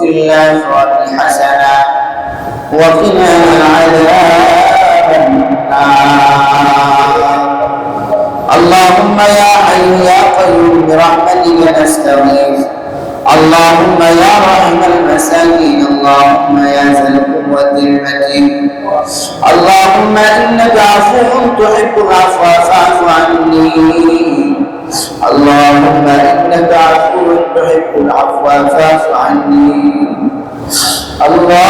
وفي الآخرة حسنة وقنا عذاب النار. اللهم يا حي يا قيوم برحمتك نستغيث. اللهم يا راحم المساكين. اللهم يا ذا القوة المتين. اللهم إنك عفو تحب العفو فاعف عني. اللهم إنك عفو تحب العفو فاعف عني. اللهم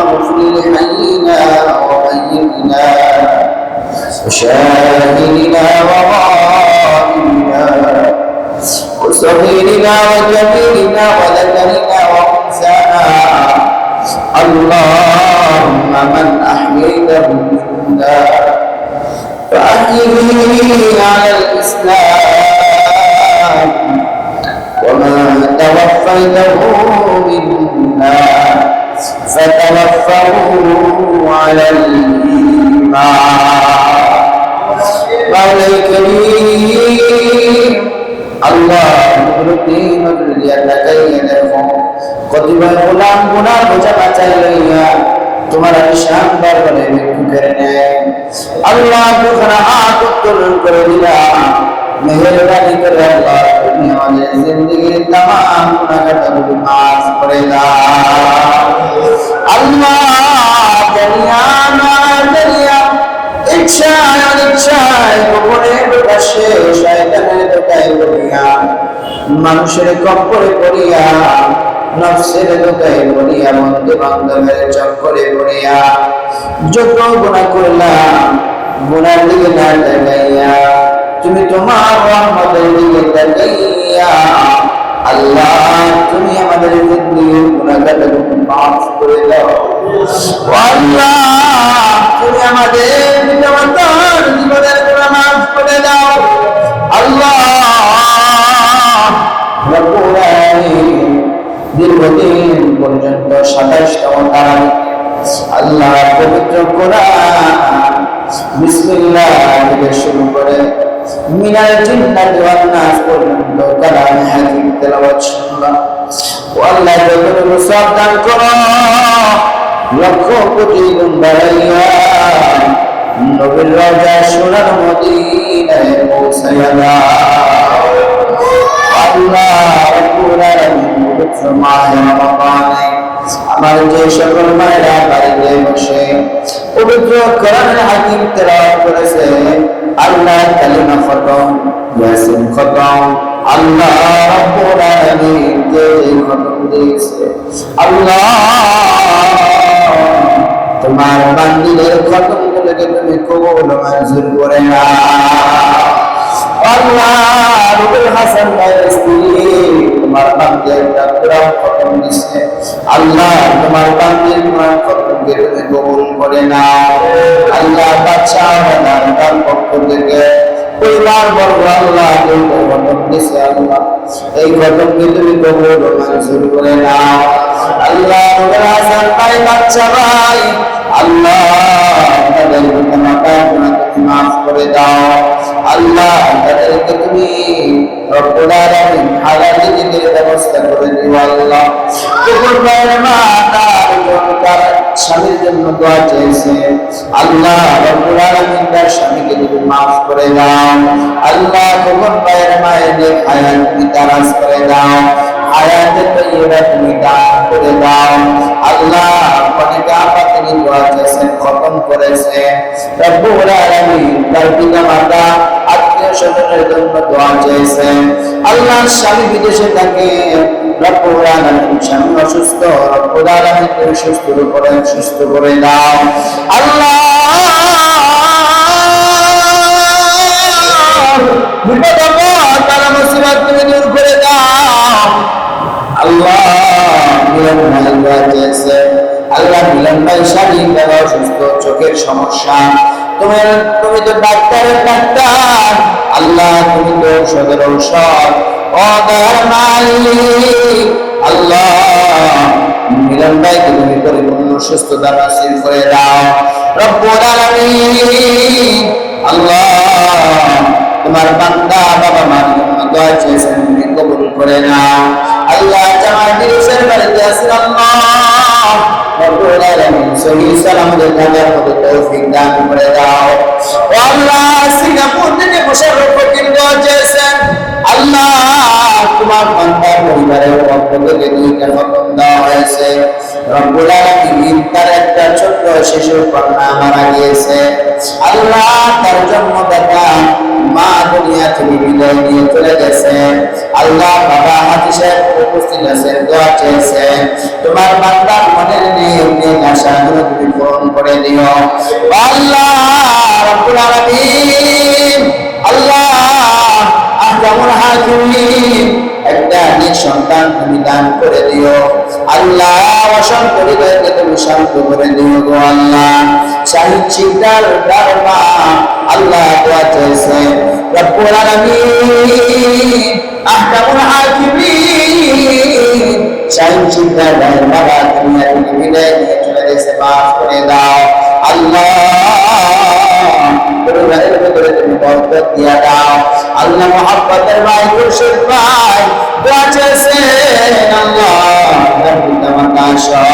اغفر لحينا وميتنا وشاهدنا وغائبنا وصغيرنا وكبيرنا وذكرنا وانثانا. اللهم من احييته منا فاحيه على الاسلام ومن توفيته منا فتوفه على الايمان. مولاي كريم আল্লাহ কতিপয় গোলাম গুনাহ বোঝা বাঁচাই লইয়া তোমার শান দরবারে মৃত্যু করে নেয়। আল্লাহ দুখানা হাত উত্তোলন করে দিলাম, মেহেরবানি করে আল্লাহ তুমি আমাদের জিন্দেগির তামাম গুনাহগুলো মাফ করে দাও। আল্লাহ জানিয়া না জানিয়া ইচ্ছায় অনিচ্ছায় গোপনে প্রকাশ্যে শয়তানের ধোঁকায় পড়িয়া মানুষের কপ্পরে পড়িয়া নফসের ধোঁকায় পড়িয়া বন্ধু বান্ধবের চক্করে পড়িয়া যত গুনাহ করলাম, গুনার দিকে না তাকাইয়া তুমি তোমার রহমতের দিকে তাকাইয়া আল্লাহ তুমি আমাদের জিন্দেগির গুনাহগুলো মাফ করে দাও। আল্লাহ তুমি আমাদের পিতামাতার জীবনের গুনাহ মাফ করে দাও। আল্লাহ রব্বুল আলামিন দীর্ঘদিন পর্যন্ত 27তম তারাবি আল্লাহ পবিত্র কোরআন বিসমিল্লাহ থেকে শুরু করে মিনাল জিন্নাতি ওয়ান নাস পর্যন্ত কালামে হাকিম তেলাওয়াত শুনলাম। ও আল্লাহ যতটুকু সওয়াব দান করো লক্ষ কোটি গুণ বাড়াইয়া নবীর রওজা সোনার মদিনায় পৌঁছাইয়া দাও। আল্লাহ রব্বুল আলামিন পবিত্র মাহে রমাদানে আমার যে সকল মায়েরা বাড়িতে বসে পবিত্র কোরআনুল হাকিম তেলাওয়াত করেছে, আল্লাহ কালিমা খতম, ইয়াসিন খতম, আল্লাহ রব্বুল আলামিন যে খতম দিয়েছে আল্লাহ তোমার বান্দিদের খতমগুলোকে তুমি কবুল মঞ্জুর করে নাও। আল্লাহ রুহুল হাসান ভাইয়ের স্ত্রী তোমার বান্দির কোরআন খতম দিয়েছে, আল্লাহ তোমার বান্দির কোরআন খতমকে তুমি কবুল করে নাও। আল্লাহ বাদশাহ তার পক্ষ থেকে পরিবার বর্গ আল্লাহ খতম দিয়েছে, আল্লাহ এই খতমকে তুমি কবুল মঞ্জুর করে নাও। আল্লাহ রুহুল হাসান ভাই বাদশাহ ভাই আল্লাহ তাদের পিতামাতার গুনাহ তুমি মাফ করে দাও। আল্লাহ তাদেরকে তুমি রব্বুল আলামিন হালাল রিজিকের ব্যবস্থা করে দিও। আল্লাহ কুকুর ভাইয়ের মা তার স্বামীর জন্য দোয়া চেয়েছে, আল্লাহ রব্বুল আলামিন তার স্বামীকে তুমি মাফ করে দাও। আল্লাহ কুকুর ভাইয়ের মায়ের হায়াত তুমি দারাজ করে দাও, হায়াতে তৈয়বা তুমি দান করে দাও। আল্লাহ অনেকে আপাতত দোয়া চেয়েছেন, খতম করেছে, রব্বুল আলামিন তার পিতামাতা আত্মীয় স্বজনের জন্য দোয়া চেয়েছেন, আল্লাহ স্বামী বিদেশে থাকে, রব্বুল আলামিন স্বামী অসুস্থ, রব্বুল আলামিন তুমি সুস্থ করে দাও। আল্লাহ বিপদ তারা মুসিবত তুমি দূর করে দাও। আল্লাহ মিলন ভাই দোয়া চেয়েছে, আল্লাহ মিলন ভাই শারীরিক অসুস্থ, চোখের সমস্যা, তুমি তো ডাক্তারের ডাক্তার, আল্লাহ তুমি তো ঔষধের ঔষধ, ও দয়ার মালিক আল্লাহ মিলন ভাইকে তুমি পরিপূর্ণ সুস্থতা নসিব করে দাও। রব্বুল আলামিন আল্লাহ তোমার বান্দা বাবা মার জন্য দোয়া চেয়েছেন, তুমি কবুল করে নাও। আল্লাহ আছেন আল্লাহ রব্বুল আলামিন সহি সালামতে থাকার মতো তৌফিক দান করে দাও। ও আল্লাহ সিঙ্গাপুর থেকে মুশাররফ ফকির দোয়া চেয়েছেন আল্লাহ তোমার বান্দা পরিবারের পক্ষ থেকে দুইটা খতম দেওয়া হয়েছে রব্বুল আলামিন তার একটা ছোট্ট শিশু কন্যা মারা গিয়েছে আল্লাহ তার জন্মদাতা মা দুনিয়া থেকে বিদায় নিয়ে চলে গেছে আল্লাহ বাবা হাজি সাহেব উপস্থিত আছেন দোয়া চেয়েছেন তোমার বান্দার মনের নেক আশাগুলো তুমি পূরণ করে দিও আল্লাহ রব্বুল আলামিন আল্লাহ আহকামুল হাকিমিন একটা নেক সন্তান তুমি দান করে দিও আল্লাহ অশান্ত হৃদয়কে তুমি শান্ত করে দিও গো আল্লাহ শাহিদ শিকদার দারমা আল্লাহ দোয়া চেয়েছে রব্বুল আলামিন আহকামুল হাকিমিন শাহিদ শিকদার দারমা দুনিয়া থেকে বিদায় নিয়ে চলে গেছে মাফ করে দাও আল্লাহ পরিবারের ভিতরে তুমি বরকত দিয়া দাও আল্লাহ মুহাব্বতের ভাই মুর্শিদ ভাই দোয়া চেয়েছেন আল্লাহ রব্বুল তামাশা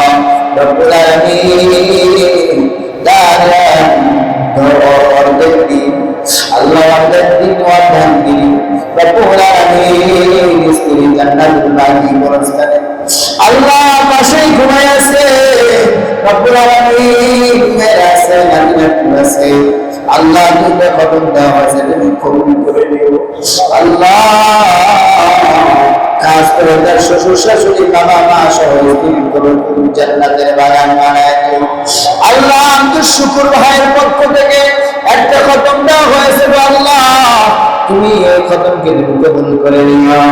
রব্বুল আলামিন দারান দরদিন আল্লাহ ওয়াদাদিন ওয়াদাদিন রব্বুল আলামিন স্ত্রী জান্নাতুল বাকি পুরস্কারে আল্লাহ পাশেই ঘুমায় আছে রব্বুল আলামিন মেরা আছে জান্নাতুল আছে আল্লাহ তুমি খতম দেওয়া হয়েছে তুমি কবুল করে নিও আল্লাহ খাস করে তার শ্বশুর শাশুড়ি বাবা মা সহ তুমি জান্নাতের বাগান বানায় দিও আল্লাহ আব্দুল শুকুর ভাইয়ের পক্ষ থেকে একটা খতম দেওয়া হয়েছে আল্লাহ তুমি এই খতমকে তুমি কবুল করে নিও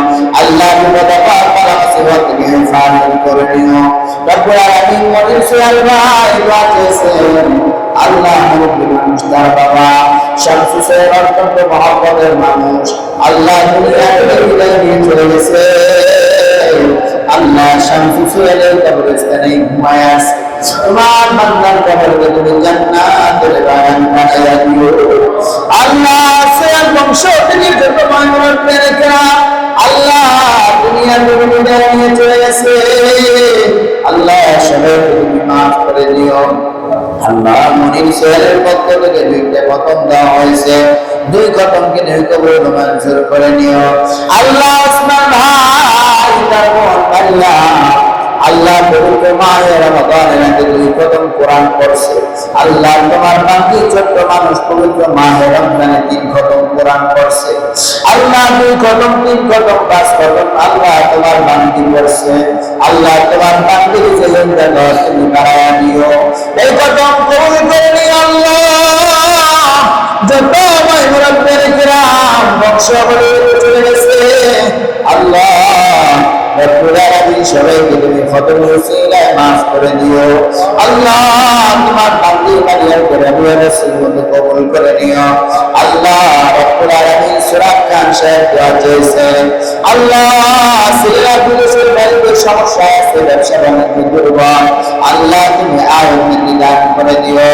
আল্লাহ বিপদ পার মুসিবত থেকে হেফাজত করে নিও রব্বুল আলামিন মনির সোহেল ভাই দোয়া চেয়েছেন আল্লাহ মুরব্বী মানুষ তার বাবা শামসু সোহেল অত্যন্ত মহব্বতের মানুষ আল্লাহ দুনিয়া থেকে বিদায় নিয়ে চলে গেছে আল্লাহ শামসু সোহেলের কবরস্থানে ঘুমায় আছে তোমার বান্দার কবরকে তুমি জান্নাতের বাগান বানাইয়া দিও আল্লাহ সোহেল বংশ থেকে যত মানুষ পেরেছেন আল্লাহ দুনিয়া থেকে বিদায় নিয়ে চলে গেছে আল্লাহ সবাইকে তুমি মাফ করে দিও আল্লাহ মনির সোহেলের পক্ষ থেকে দুইটা খতম দেওয়া হয়েছে দুই খতমকে তুমি কবুল মঞ্জুর করে নিও আল্লাহ ওসমান ভাই তার বোন আল্লাহ আল্লাহ পবিত্র মাহে রমাদানের রাতে দুই খতম কোরআন পড়ছে আল্লাহ তোমার বাকি ছোট্ট মানুষ পবিত্র মাহে রমজানে তিন খতম কোরআন পড়ছে আল্লাহ দুই খতম তিন খতম পাঁচ খতম আল্লাহ তোমার বান্দি পড়ছে আল্লাহ তোমার বান্দির জেলেন্দা দশ তুমি বাড়ায়া দিও এই খতম কবুল করে নিও আল্লাহ যত মুরব্বির কিরাম বংশাবলী চলে গেছে আল্লাহ রব্বুল আলামিন সবাইকে তুমি খতমের উসিলায় মাফ করে দিও আল্লাহ তোমার বান্দি মারিয়াম করে আল্লাহ রাসূল মতো কবুল করে নিও আল্লাহ রব্বুল আলামিন সুরাত খান সাহেব দোয়া চেয়েছেন আল্লাহ সিলা পুলিশের বাড়িতে সমস্যা আছে ব্যবসা বাণিজ্য দুর্বল আল্লাহ তুমি আয়ের নীতি দান করে দিও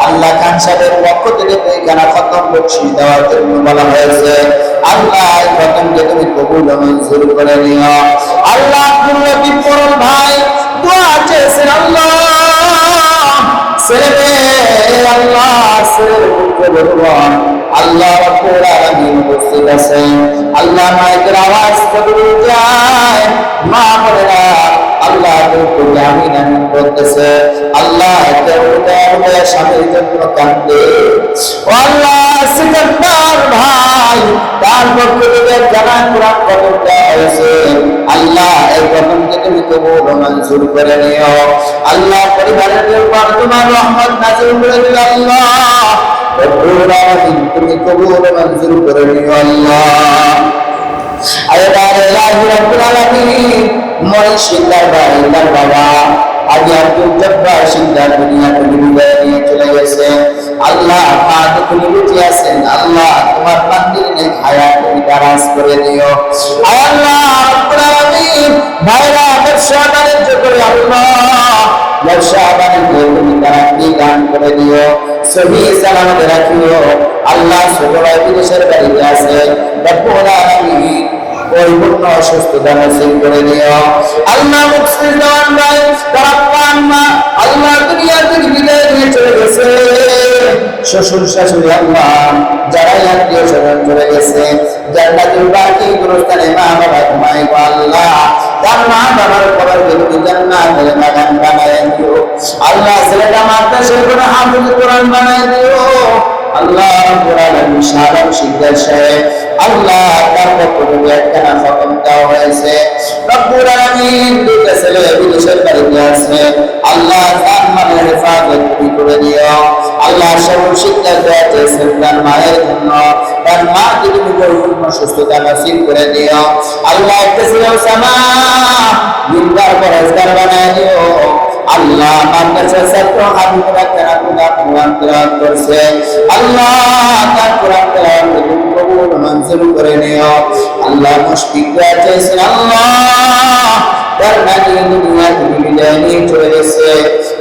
আল্লাহ খান সাহেবের পক্ষ থেকে দুইখানা খতম বকশিশ দেওয়ার জন্য বলা হয়েছে আল্লাহ এই খতমকে তুমি কবুল ও মঞ্জুর করে নিও আল্লাহ আব্দুল লতিফ পরল ভাই দোয়া চেয়েছেন আল্লাহ ছেলে আল্লাহ ছেলের পুত্র ভগবান আল্লাহ রব্বুল আলামিন উপস্থিত আছেন আল্লাহ মায়ের আওয়াজ কবুল যায় মা বলেরা আল্লাহ তুমি আমিন আমিন বলতেছে আল্লাহ একটা স্বামীর জন্য কান্দে আল্লাহ সিকান্দার ভাই তার পক্ষ থেকে জানা কোরআন খতম দেওয়া হয়েছে আল্লাহ এই খতমকে তুমি কবুল ও মঞ্জুর করে নিও আল্লাহ পরিবারের উপর তোমার রহমত নাযিল করে দিও আল্লাহ রব্বুল আলামিন তুমি কবুল ও মঞ্জুর করে নিও আল্লাহ আল্লাহ রব্বুল আলামিন মরিদ শিকদার ভাই তার বাবা আগে আব্দুল জব্বার শিকদার দুনিয়া থেকে বিদায় নিয়ে চলে গেছে আল্লাহ মা দুঃখী বেঁচে আছেন আল্লাহ তোমার বান্দির নেক হায়াত তুমি দারাজ করে দিও আল্লাহ রব্বুল আলামিন ভাইরা ব্যবসা বাণিজ্য করে আল্লাহ ব্যবসা বাণিজ্য তুমি তারাক্কি দান করে দিও সহি সালামতে রাখিও আল্লাহ ছোট ভাই বিদেশের বাড়িতে আছে রব্বুল আলামিন পরিপূর্ণ সুস্থতা নসিব করে দিও। আল্লাহ মুসলিম জওয়ান ভাই তারা আম্মা আল্লাহ দুনিয়া থেকে বিদায় নিয়ে চলে গেছে, শ্বশুর শাশুড়ি আল্লাহ যারা আত্মীয় স্বজন চলে গেছে, জান্নাতুল বাকি গুরুস্থানে মা বাবা ঘুমায় গো আল্লাহ, তার মা বাবার কবর যদি জান্নাতের বাগান বানায় দিও আল্লাহ। ছেলেটা মাদ্রাসার কোনো হাফিজ কোরআন বানায় দিও আল্লাহ। কোরআন সারাম শিকদার সাহেব আল্লাহ তার পক্ষ থেকে একখানা খতম দেওয়া হয়েছে, রব্বুল আলামিন দুটো ছেলে বিদেশের বাড়িতে আছে আল্লাহ, তার মানের হেফাজত করে দিও আল্লাহ। সবল শিক্ষা দেওয়া চেয়েছেন তার মায়ের জন্য, তার মাকে তুমি পরিপূর্ণ সুস্থতা নসিব করে দিও আল্লাহ। একটা ছিল সামা দিনদার পরেজগার বানায় দিও আল্লাহ। মাদ্রাসার ছাত্র হাবিবুল্লাহ তারা কোরআন তেলাওয়াত করছে আল্লাহ, তার কোরআন তেলাওয়াত তুমি কবুল মঞ্জুর করে নিও আল্লাহ। মুশফিক দোয়া চাইছেন আল্লাহ, তার নাতি দুনিয়া থেকে বিদায় নিয়ে চলে গেছে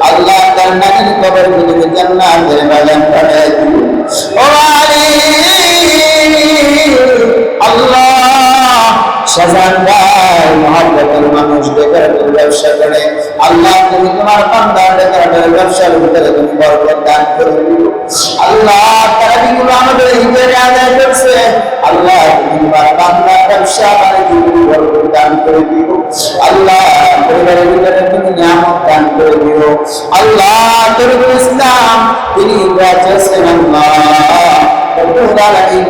আল্লাহ, তার নাতির কবর তুমি জান্নাতের বাগান বানায় দিও ও আলী আল্লাহ। শাহজাহান ভাই মহব্বতের মানুষ বেকারের ব্যবসা করে আল্লাহ, তুমি তোমার বান্দার বেকারের ব্যবসার ভিতরে তুমি বরকত দান করে দিও আল্লাহ। তারা যেগুলো আমাদের হিজরে আদায় করছে আল্লাহ, তুমি তোমার বান্দার ব্যবসা বাণিজ্য তুমি বরকত দান করে দিও আল্লাহ। পরিবারের ভিতরে তুমি নিয়ামত দান করে দিও আল্লাহ। তরিকুল ইসলাম তিনি চাচ্ছেন আল্লাহ,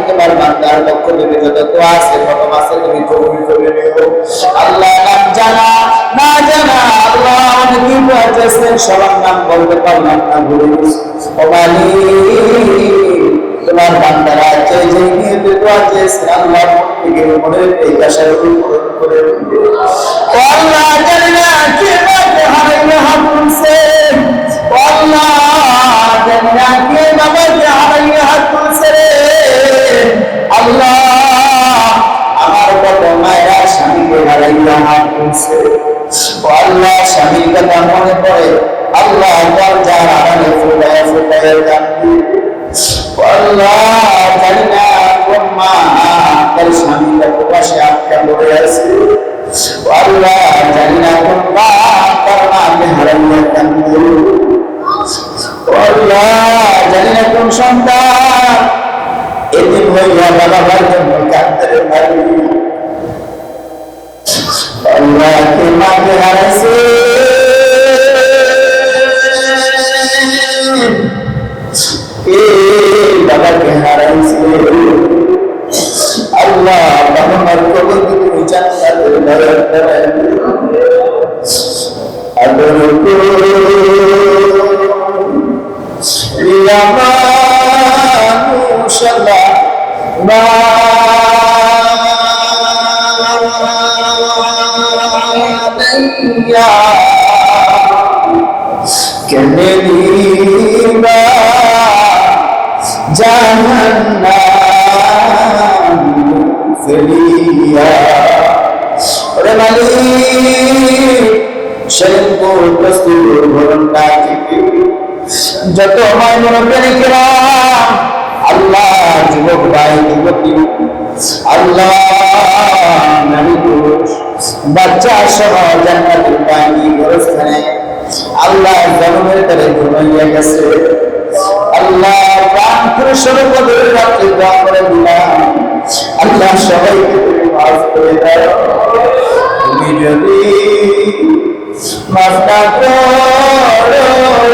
তোমার বান্দার পক্ষ থেকে যত দোয়া আছে কত মাসে তুমি কবুল করে নিও আল্লাহ। নাম জানা না জানা আল্লাহ অনেকেই দোয়া চাচ্ছেন, সবার নাম বলতে পারলাম না, ভুলে গেছি ও মালিক। তোমার বান্দারা যে যে নিয়ে দোয়া চেয়েছেন আল্লাহ থেকে মনের এই আশার পূরণ করে দিও ও আল্লাহ। জানি না কে বাবা হারাইয়া হাত তুলছে ও আল্লাহ, জানি না কে বাবাকে হারাইয়া হাত তুলছে রে আল্লাহ। আমার কত মায়েরা স্বামীকে হারাইয়া হাত তুলছে ও আল্লাহ, স্বামীর কথা মনে পড়ে আল্লাহ, দরজার আড়ালে ফুটায় ফুটায় কাঁদে ও আল্লাহ। জানি না কোন মা তার স্বামীটা প্রবাসে আটকা পড়ে আছে ও আল্লাহ, জানি না কোন বাপ তার মাকে হারাইয়া কাঁদে ও আল্লাহ, জানি না কোন সন্তান এদিন হইয়া বাবা ভাই জন্য কাঁদতে পারি আল্লাহ। কে মাকে হারাইছে কে বাবাকে হারাইছে আল্লাহ, বাবার কবর তুমি জান্নাতের বাগান বানায় দিও আদর ইয়া মাশাআল্লাহ মায়া কেনে দিবা জাহান্নাম ফেলিয়া ওরে মালিক। সেদিন প্রস্তুত ভরণটা থেকে যত হয় মনে কেরাম আল্লাহ, যুবক ভাই যুবতী আল্লাহ, নারী পুরুষ বাচ্চা সহ জান্নাতুল বাকি গোরস্থানে আল্লাহ জন্মের তরে ঘুমাইয়া গেছে আল্লাহ। প্রাণ পুরুষ কবরের রাত্রে দোয়া করে দিলাম আল্লাহ, সবাইকে তুমি মাফ করে দাও। তুমি যদি মাফ না করো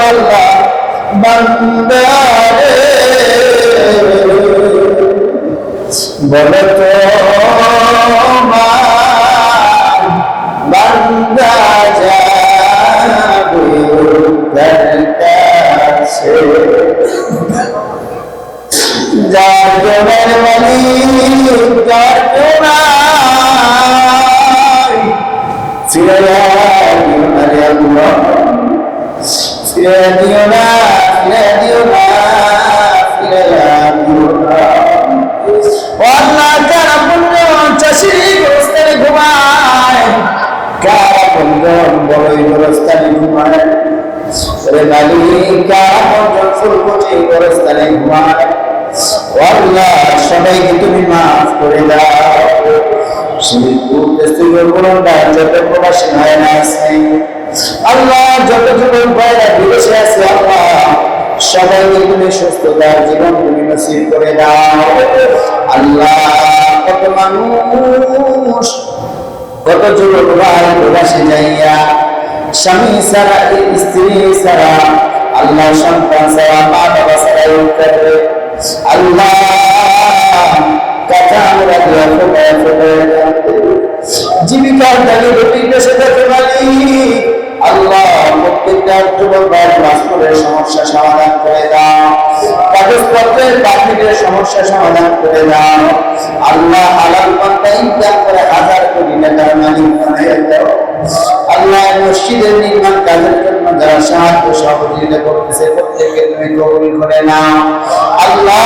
আল্লাহ, বান্দারে বলো তো বান্দা যাবে তার কাছে, যার জনের মালিক যার জনাই ফিরে দিও না রে আল্লাহ, ফিরে দিও না, ফিরে দিও না, ফিরে দিও না ও আল্লাহ। যারা পুণ্যবান চাষি গোরস্থানে ঘুমায়, কারা পুণ্যবান বড়ই গোরস্থানে ঘুমায় রে মালিক, কারা পুণ্যবান ফুলকুচি গোরস্থানে ঘুমায় ও আল্লাহ, সবাইকে তুমি মাফ করে দাও। সেই যত প্রবাসী ভাইরা আছে আল্লাহ, যত যুবক ভাইরা বিদেশে আছে আল্লাহ, সবাইকে তুমি সুস্থতার জীবন তুমি নসিব করে দাও আল্লাহ। কত মানুষ, কত যুবক ভাই প্রবাসে যাইয়া স্বামী ছাড়া, স্ত্রী ছাড়া, আল্লাহ সন্তান ছাড়া, মা বাবা ছাড়া করবে আল্লাহ। কাঁচা আমরা জীবিকার দাবি রুটি দেশে যেতে পারি আল্লাহ। প্রত্যেকটা যুবক ভাইয়ের পাসপোর্টের সমস্যা সমাধান করে দাও, কাগজপত্রের পাবলিকের সমস্যা সমাধান করে দাও আল্লাহ। হালাল পন্থা ইনকাম করে 1000 কোটি টাকার মালিক বানাইয়া দাও আল্লাহ। মসজিদের নির্মাণ কাজের জন্য যারা সাহায্য সহযোগিতা করতেছে প্রত্যেককে তুমি কবুল করে নাও আল্লাহ।